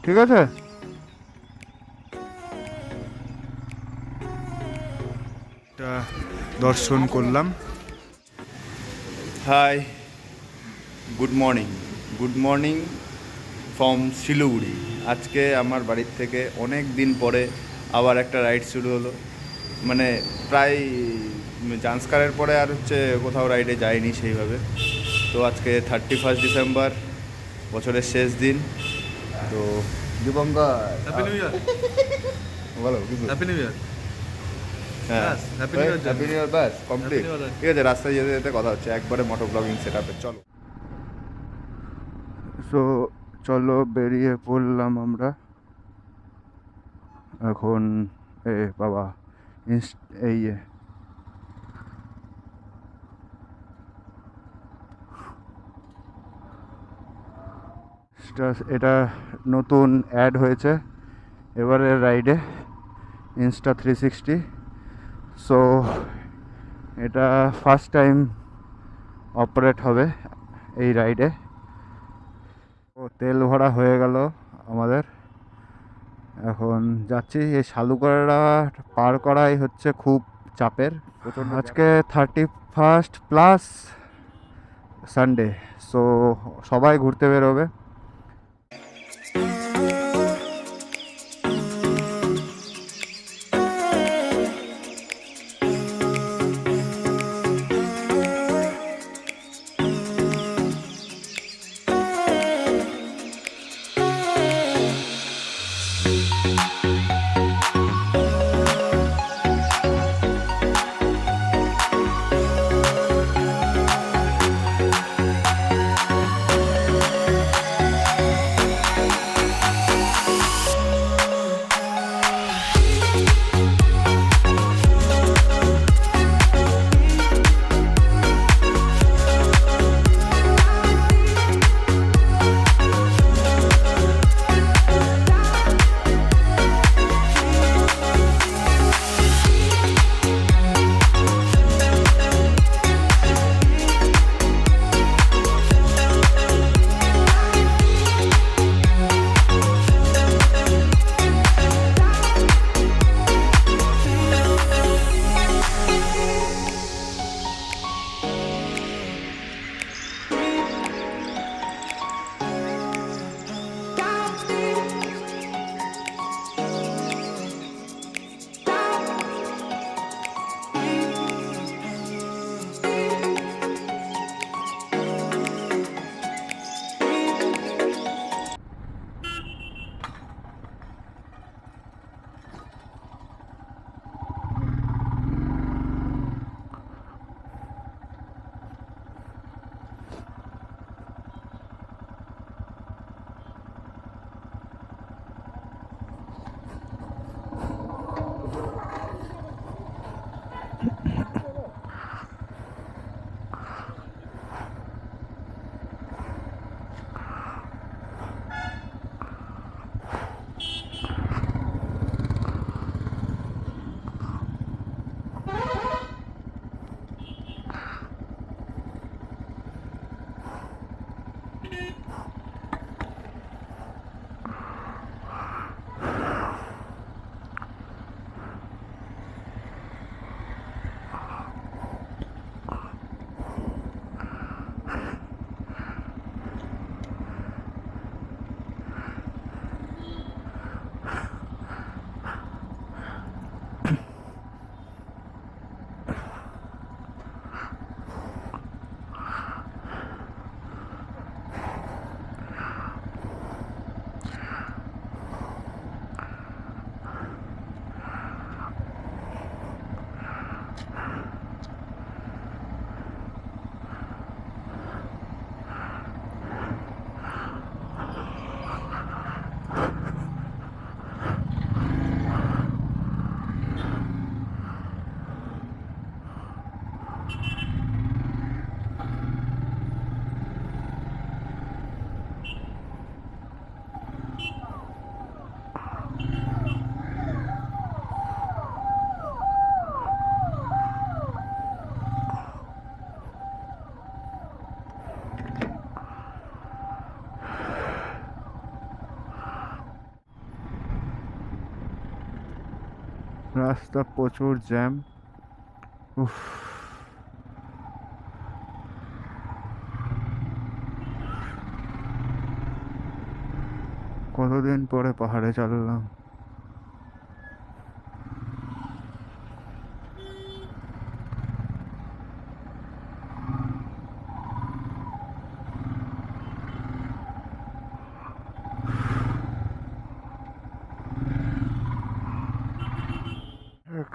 ঠিক আছে, দর্শন করলাম। Hi, good morning from Siliguri. আজকে আমার বাড়ির থেকে অনেক দিন পরে আবার একটা রাইড শুরু হলো। মানে প্রায় জান্সকারের পরে আর কোথাও রাইডে যাইনি সেইভাবে। তো আজকে 31 ডিসেম্বর, বছরের শেষ দিন। তো দীপঙ্কর হ্যাপি নিউ ইয়ার। বলো কিছু। Happy new year. হ্যাঁ, হ্যাপি নিউ ইয়ার। ব্যাস কমপ্লিট। ঠিক আছে, রাস্তায় যেতে যেতে কথা হচ্ছে একবারে মোটো ব্লগিং সেটআপে। চলো চলো বেরিয়ে পড়লাম আমরা এখন। বাবা এই এটা নতুন অ্যাড হয়েছে এবারের রাইডে, ইনস্টা 360। সো এটা ফার্স্ট টাইম অপারেট হবে এই রাইডে। ও তেল ভরা হয়ে গেল আমাদের, এখন যাচ্ছি। এই শালুকড়া পার করাই হচ্ছে খুব চাপের। আজকে 31 প্লাস সানডে, সো সবাই ঘুরতে বেরোবে। রাস্তা প্রচুর জ্যাম। উফ, কতদিন পরে পাহাড়ে চাললাম।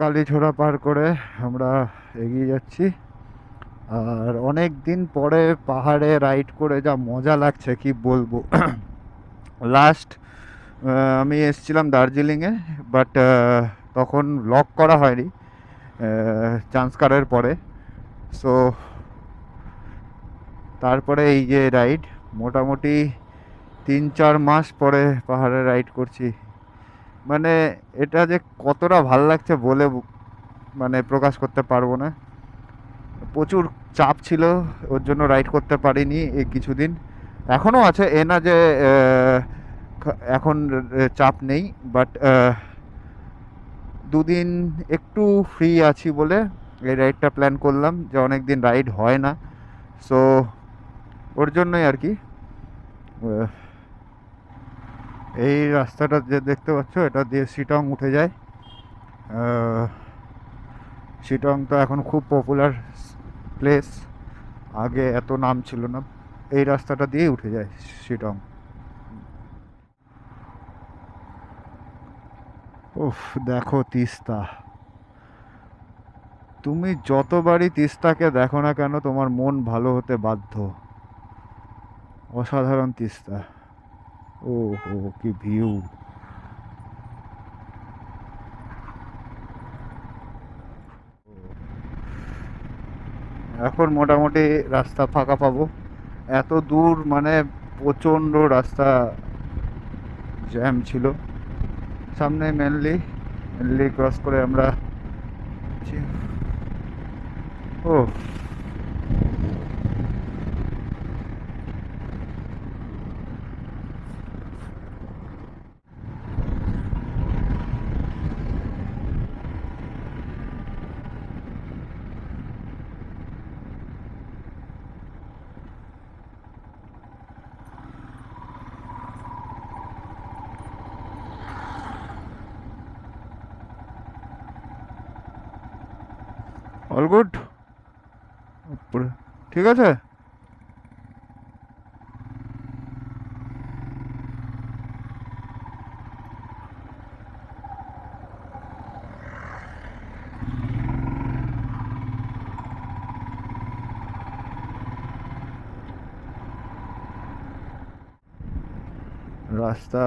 কালীঝোড়া পার করে আমরা এগিয়ে যাচ্ছি। আর অনেক দিন পরে পাহাড়ে রাইড করে যা মজা লাগছে কি বলবো। লাস্ট আমি এসেছিলাম দার্জিলিংয়ে, বাট তখন লক করা হয়নি চান্স কারের পরে। সো তারপরে এই যে রাইড, মোটামুটি 3-4 মাস পরে পাহাড়ে রাইড করছি। মানে এটা যে কতটা ভাল লাগছে বলে মানে প্রকাশ করতে পারবো না। প্রচুর চাপ ছিল, ওর জন্য রাইড করতে পারিনি এই কিছুদিন। এখনও আছে, এ না যে এখন চাপ নেই, বাট দুদিন একটু ফ্রি আছি বলে এই রাইডটা প্ল্যান করলাম, যে অনেক দিন রাইড হয় না। সো ওর জন্যই আর কি। এই রাস্তাটা যে দেখতে পাচ্ছ, এটা দিয়ে শিটং উঠে যায়। শিটং তো এখন খুব পপুলার প্লেস, আগে এত নাম ছিল না। এই রাস্তাটা দিয়েই উঠে যায় শিটং। উফ, দেখো তিস্তা। তুমি যতবারই তিস্তাকে দেখো না কেন, তোমার মন ভালো হতে বাধ্য। অসাধারণ তিস্তা। ও হো, কি ভিউ! এখন মোটামুটি রাস্তা ফাঁকা পাবো। এত দূর মানে প্রচণ্ড রাস্তা জ্যাম ছিল। সামনে মেনলি ক্রস করে আমরা, ও অল গুড, ঠিক আছে। রাস্তা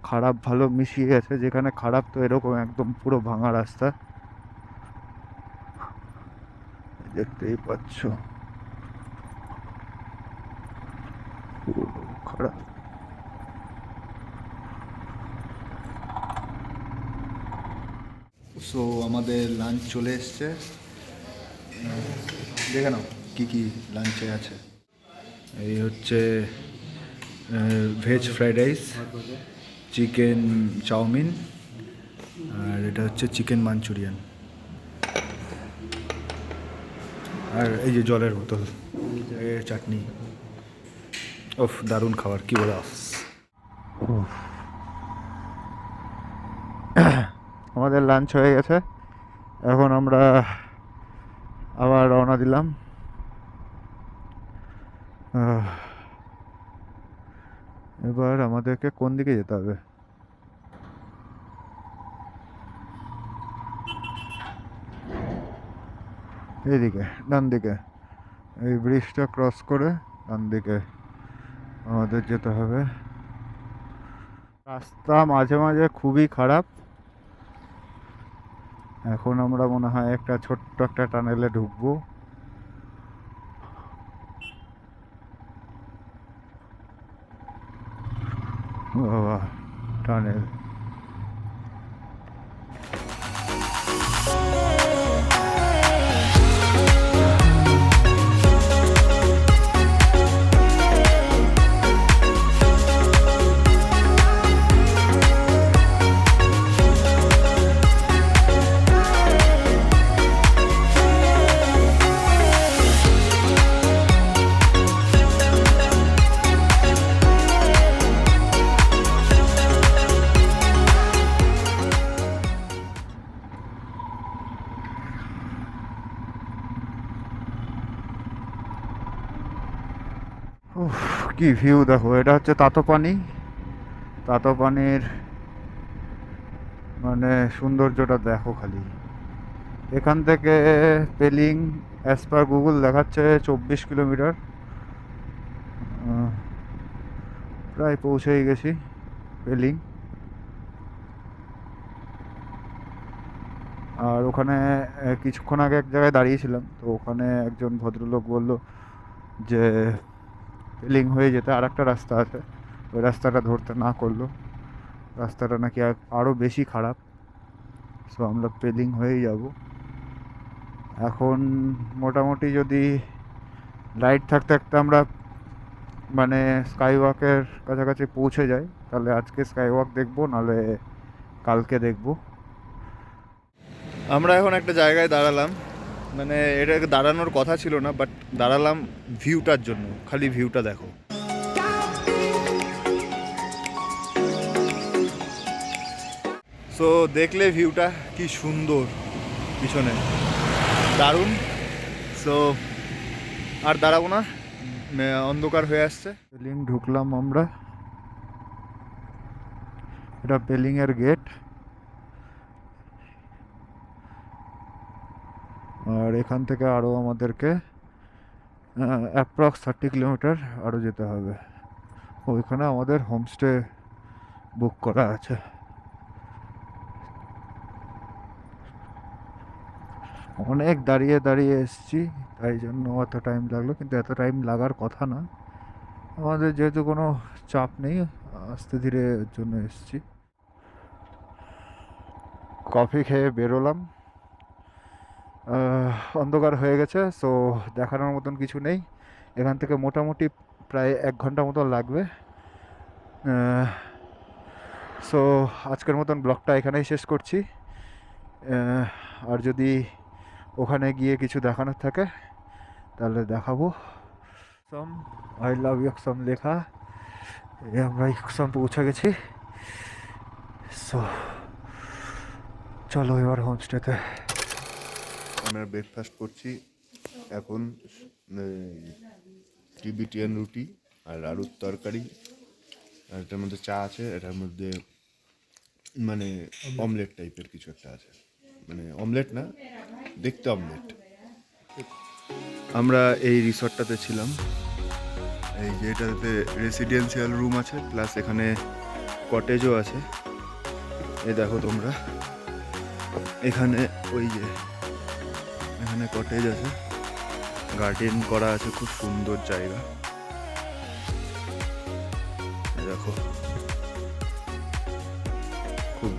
খারাপ ভালো মিশিয়ে আছে, যেখানে খারাপ তো এরকম একদম পুরো ভাঙা রাস্তা দেখতেই পাচ্ছ, পুরো খারাপ। সো আমাদের লাঞ্চ চলে এসছে, দেখে নাও কী কী লাঞ্চে আছে। এই হচ্ছে veg fried rice, chicken chowmein, আর এটা হচ্ছে চিকেন মাঞ্চুরিয়ান, আর এই যে জলের বোতল, এর চাটনি। ওফ, দারুণ খাবার, কী বলে। আমাদের লাঞ্চ হয়ে গেছে, এখন আমরা আবার রওনা দিলাম। এবার আমাদেরকে কোন দিকে যেতে হবে? এইদিকে, ডান দিকে। এই ব্রিজটা ক্রস করে ডান দিকে আমাদের যেতে হবে। রাস্তা মাঝে মাঝে খুবই খারাপ। এখন আমরা মনে হয় একটা ছোট্ট একটা টানেলে ঢুকবো। বাবা, টানেল। কি ভিউ দেখো, এটা হচ্ছে তাতোপানি। তাতোপানির মানে সৌন্দর্যটা দেখো খালি। এখান থেকে পেলিং অ্যাজ পার গুগল দেখাচ্ছে 24 কিলোমিটার। প্রায় পৌঁছেই গেছি পেলিং। আর ওখানে কিছুক্ষণ আগে এক জায়গায় দাঁড়িয়েছিলাম, তো ওখানে একজন ভদ্রলোক বলল যে পেলিং হয়ে যেতে আর একটা রাস্তা আছে, ওই রাস্তাটা ধরতে না করলো। রাস্তাটা নাকি আরও বেশি খারাপ। সো আমরা পেলিং হয়েই যাব এখন। মোটামুটি যদি লাইট থাকতে থাকতে আমরা মানে স্কাই ওয়াকের কাছাকাছি পৌঁছে যাই, তাহলে আজকে স্কাই ওয়াক দেখবো, নাহলে কালকে দেখবো। আমরা এখন একটা জায়গায় দাঁড়ালাম, মানে এটা দাঁড়ানোর কথা ছিল না, বাট দাঁড়ালাম ভিউটার জন্য। খালি ভিউটা দেখো। সো দেখলে ভিউটা কি সুন্দর পিছনে, দারুণ। সো আর দাঁড়াবো না, অন্ধকার হয়ে আসছে। পেলিং ঢুকলাম আমরা, এটা পেলিং এর গেট। আর এখান থেকে আরও আমাদেরকে অ্যাপ্রক্স 30 কিলোমিটার আরও যেতে হবে। ওইখানে আমাদের হোমস্টে বুক করা আছে। অনেক দাঁড়িয়ে দাঁড়িয়ে এসছি, তাই জন্য এত টাইম লাগলো, কিন্তু এত টাইম লাগার কথা না। আমাদের যেহেতু কোনো চাপ নেই, আস্তে ধীরে এর জন্য এসছি। কফি খেয়ে বেরোলাম। অন্ধকার হয়ে গেছে, সো দেখানোর মতন কিছু নেই। এখান থেকে মোটামুটি প্রায় 1 ঘন্টা মতো লাগবে। সো আজকের মতন ব্লগটা এখানেই শেষ করছি। আর যদি ওখানে গিয়ে কিছু দেখানোর থাকে তাহলে দেখাবো। ইউকসম, আই লাভ ইউকসম লেখা। আমরা ইউকসম পৌঁছে গেছি। সো চলো এবার হোমস্টেতে। আমরা ব্রেকফাস্ট করছি এখন। টিবিটিয়ান রুটি আর আলুর তরকারি, আর এটার মধ্যে চা আছে, এটার মধ্যে মানে অমলেট টাইপের কিছু একটা আছে, মানে অমলেট না, দেখতে অমলেট। আমরা এই রিসর্টটাতে ছিলাম, এই যে এটাতে রেসিডেন্সিয়াল রুম আছে, প্লাস এখানে কটেজও আছে। এই দেখো তোমরা, এখানে ওই যে এখানে কটেজ আছে, গার্ডেন করা আছে, খুব সুন্দর জায়গা। দেখো খুব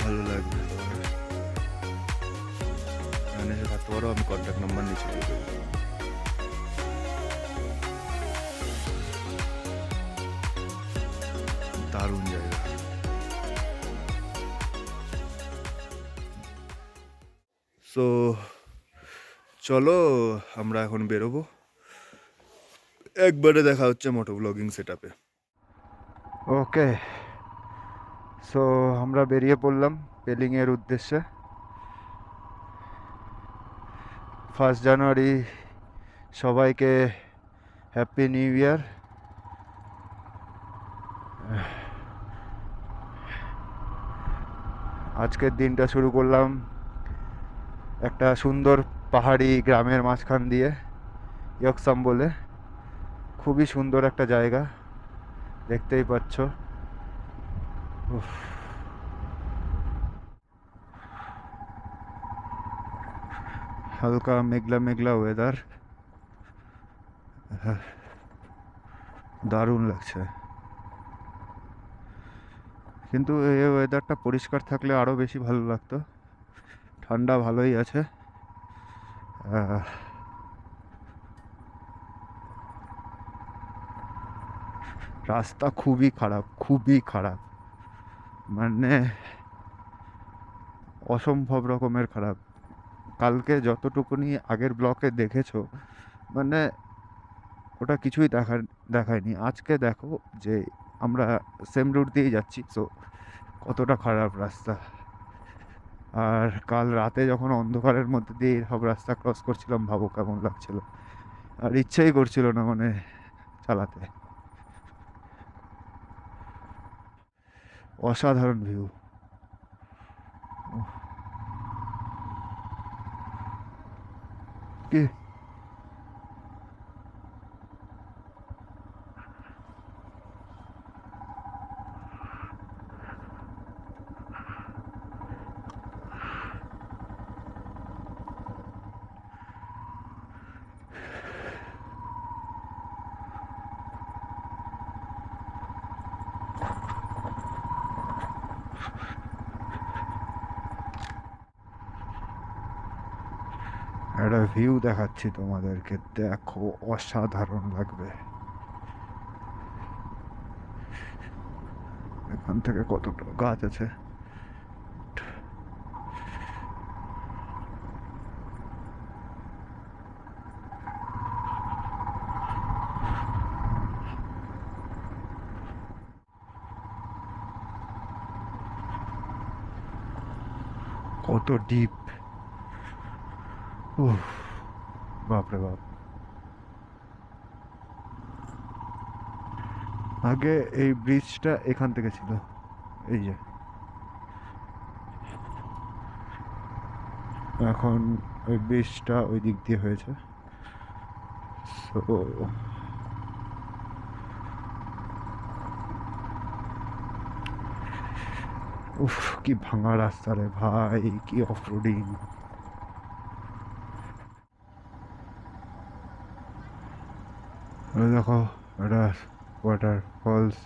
ভালো লাগবে। এখানে এসে থাকতে পারো, আমি কন্ট্যাক্ট নাম্বার নিচে দিয়ে দেবো। দারুণ জায়গা। সো চলো আমরা এখন বেরোবো। একবারে দেখা হচ্ছে মোটো ব্লগিং সেট আপে। ওকে, সো আমরা বেরিয়ে পড়লাম পেলিংয়ের উদ্দেশ্যে। 1 জানুয়ারি সবাইকে হ্যাপি নিউ ইয়ার। আজকের দিনটা শুরু করলাম একটা সুন্দর পাহাড়ি গ্রামের মাঝখান দিয়ে, ইয়কসম বলে। খুবই সুন্দর একটা জায়গা, দেখতেই পাচ্ছ। হালকা মেঘলা মেঘলা ওয়েদার, দারুণ লাগছে। কিন্তু এই ওয়েদারটা পরিষ্কার থাকলে আরও বেশি ভালো লাগতো। ঠান্ডা ভালোই আছে। রাস্তা খুবই খারাপ, খুবই খারাপ, মানে অসম্ভব রকমের খারাপ। কালকে যতটুকুনি আগের ব্লকে দেখেছো, মানে ওটা কিছুই দেখায়নি। আজকে দেখো যে আমরা সেম রুট দিয়েই যাচ্ছি, সো কতটা খারাপ রাস্তা। আর কাল রাতে যখন অন্ধকারের মধ্যে দিয়ে সব রাস্তা ক্রস করছিলাম, ভাবো কেমন লাগছিল। আর ইচ্ছাই করছিল না মানে চালাতে। অসাধারণ ভিউ। কি একটা ভিউ দেখাচ্ছি তোমাদেরকে, দেখো অসাধারণ লাগবে। এখান থেকে কতটা গাছ আছে। কত ডিপ, উফ, বাপরে বাপ। আগে এই ব্রিজটা এখান থেকে ছিল, এই যে এখন ওই ব্রিজটা ওই দিক দিয়ে হয়েছে। সো উফ, কি ভাঙা রাস্তা রে ভাই, কি অফরোডিং। দেখো এটা ওয়াটার ফলস।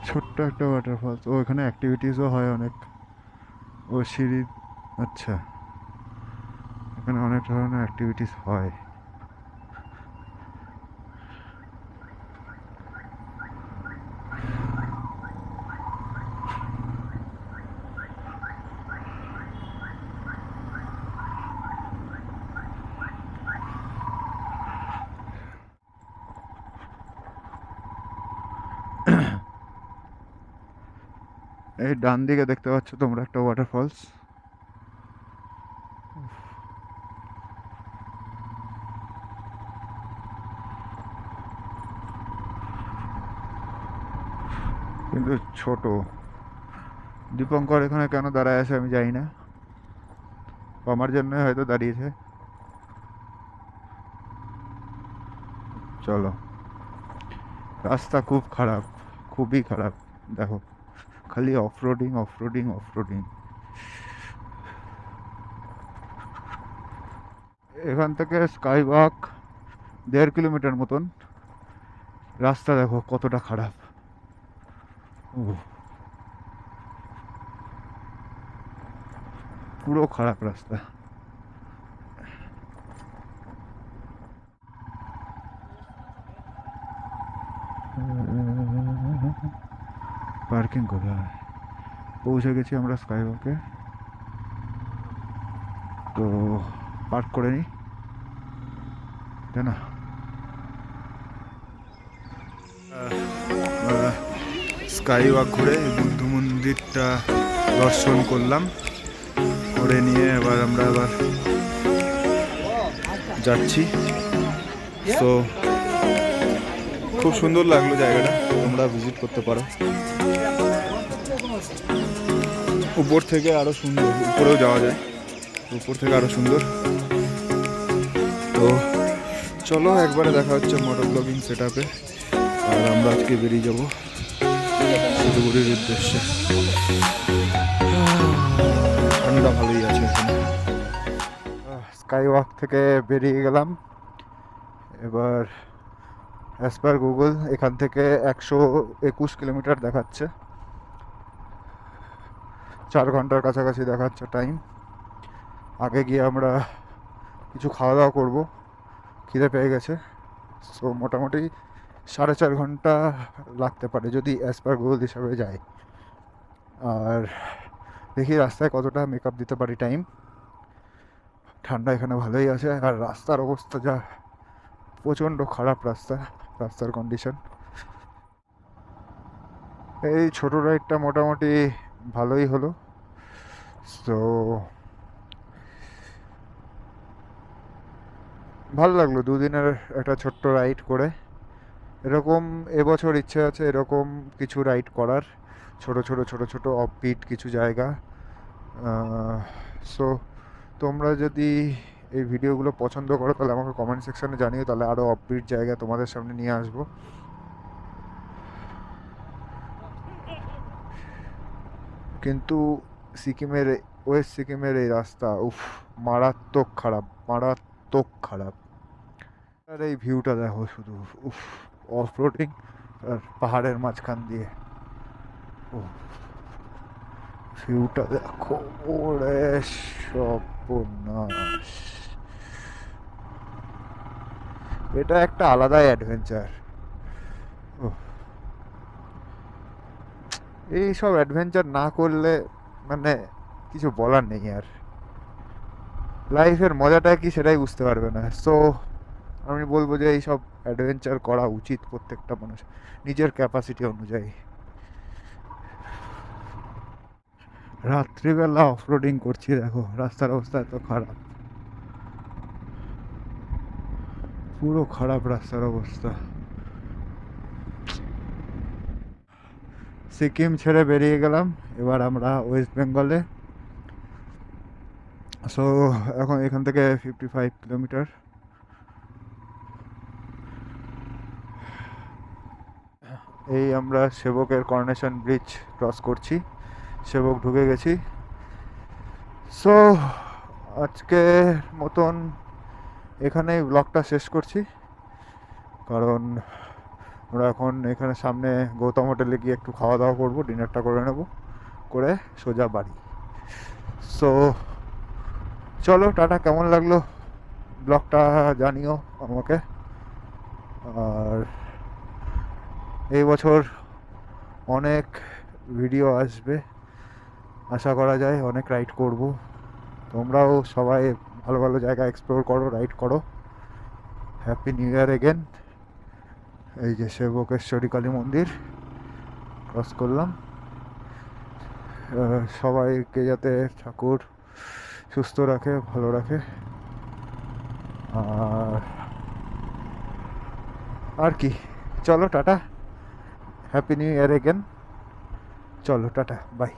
ছোট্ট একটা ওয়াটারফলস, ও এখানে অ্যাক্টিভিটিসও হয় অনেক। ও সিঁড়ি, আচ্ছা, এখানে অনেক ধরনের অ্যাক্টিভিটিস হয়। এই ডান দিকে দেখতে পাচ্ছ তোমরা একটা ওয়াটারফলস। কিন্তু ছোট। দীপঙ্কর এখানে কেন দাঁড়ায় আছে আমি জানি না, আমার জন্য হয়তো দাঁড়িয়েছে। চলো, রাস্তা খুব খারাপ, খুবই খারাপ। দেখো খালি অফরোডিং অফরোডিং অফরোডিং। এখান থেকে স্কাই ওয়াক 1.5 কিলোমিটার মতন। রাস্তা দেখো কতটা খারাপ। উহ, পুরো খারাপ রাস্তা। পার্কিং কোথায়? পৌঁছে গেছি আমরা স্কাই ওয়াকে, তো পার্ক করে নিই, তাই না? স্কাই ওয়াক ঘুরে বুদ্ধ মন্দিরটা দর্শন করলাম, করে নিয়ে এবার আমরা আবার যাচ্ছি। তো খুব সুন্দর লাগলো জায়গাটা, তোমরা ভিজিট করতে পারো। উপর থেকে আরো সুন্দর, উপরেও যাওয়া যায়, উপর থেকে আরো সুন্দর। তো চলো একবারে দেখা হচ্ছে মোটর ব্লগিং সেট আপে। আর আমরা আজকে বেরিয়ে যাবো শিলিগুড়ির উদ্দেশ্যে। ঠান্ডা ভালোই আছে এখানে। স্কাই ওয়াক থেকে বেরিয়ে গেলাম। এবার অ্যাজ পার গুগল এখান থেকে 121 কিলোমিটার দেখাচ্ছে, 4 ঘন্টার কাছাকাছি দেখাচ্ছে টাইম। আগে গিয়ে আমরা কিছু খাওয়া দাওয়া করবো, খিদে পেয়ে গেছে। সো মোটামুটি 4.5 ঘন্টা লাগতে পারে যদি অ্যাজ পার গুগল হিসাবে যায়। আর দেখি রাস্তায় কতটা মেকআপ দিতে পারি টাইম। ঠান্ডা এখানে ভালোই আছে, আর রাস্তার অবস্থা যা প্রচণ্ড খারাপ রাস্তার কন্ডিশন। এই ছোট রাইডটা মোটামুটি ভালোই হলো। তো ভালো লাগলো দুদিনের একটা ছোট্ট রাইড করে। এরকম এবছর ইচ্ছে আছে এরকম কিছু রাইড করার, ছোট ছোট ছোট ছোট অফবিট কিছু জায়গা। সো তোমরা যদি এই ভিডিওগুলো পছন্দ করো তাহলে আমাকে কমেন্ট সেকশানে জানিও, তাহলে আরও অফবিট জায়গা তোমাদের সামনে নিয়ে আসবো। কিন্তু সিকিমের, ওয়েস্ট সিকিমের এই রাস্তা উফ, মারাত্মক খারাপ, মারাত্মক খারাপ। আর এই ভিউটা দেখো শুধু, উফ, অফ রোডিং আর পাহাড়ের মাঝখান দিয়ে, ও ভিউটা দেখো, ওরে সর্বনাশ। এটা একটা আলাদাই অ্যাডভেঞ্চার। এই সব অ্যাডভেঞ্চার না করলে মানে কিছু বলার নেই আর, লাইফের মজাটা কি সেটাই বুঝতে পারবে না। সো আমি বলবো যে এই সব অ্যাডভেঞ্চার করা উচিত প্রত্যেকটা মানুষ নিজের ক্যাপাসিটি অনুযায়ী। রাত্রিবেলা অফরোডিং করছি, দেখো রাস্তার অবস্থা এত খারাপ, পুরো খারাপ রাস্তার অবস্থা। সিকিম ছেড়ে বেরিয়ে গেলাম, এবার আমরা ওয়েস্ট বেঙ্গলে। সো এখন এখান থেকে 55 কিলোমিটার। এই আমরা সেবকের করোনেশন ব্রিজ ক্রস করছি, সেবক ঢুকে গেছি। সো আজকের মতন এখানেই ব্লগটা শেষ করছি, কারণ আমরা এখন এখানে সামনে গৌতম হোটেলে গিয়ে একটু খাওয়া দাওয়া করবো, ডিনারটা করে নেব, করে সোজা বাড়ি। সো চলো টাটা, কেমন লাগলো ব্লগটা জানিও আমাকে। আর এই বছর অনেক ভিডিও আসবে আশা করা যায়, অনেক রাইড করব। তোমরাও সবাই ভালো ভালো জায়গা এক্সপ্লোর করো, রাইড করো। Happy new year again. এই যে সেবকেশ্বরী কালী মন্দির ক্রস করলাম। সবাইকে যাতে ঠাকুর সুস্থ রাখে, ভালো রাখে। আর কি, চলো tata, happy new year again, চলো টাটা, বাই।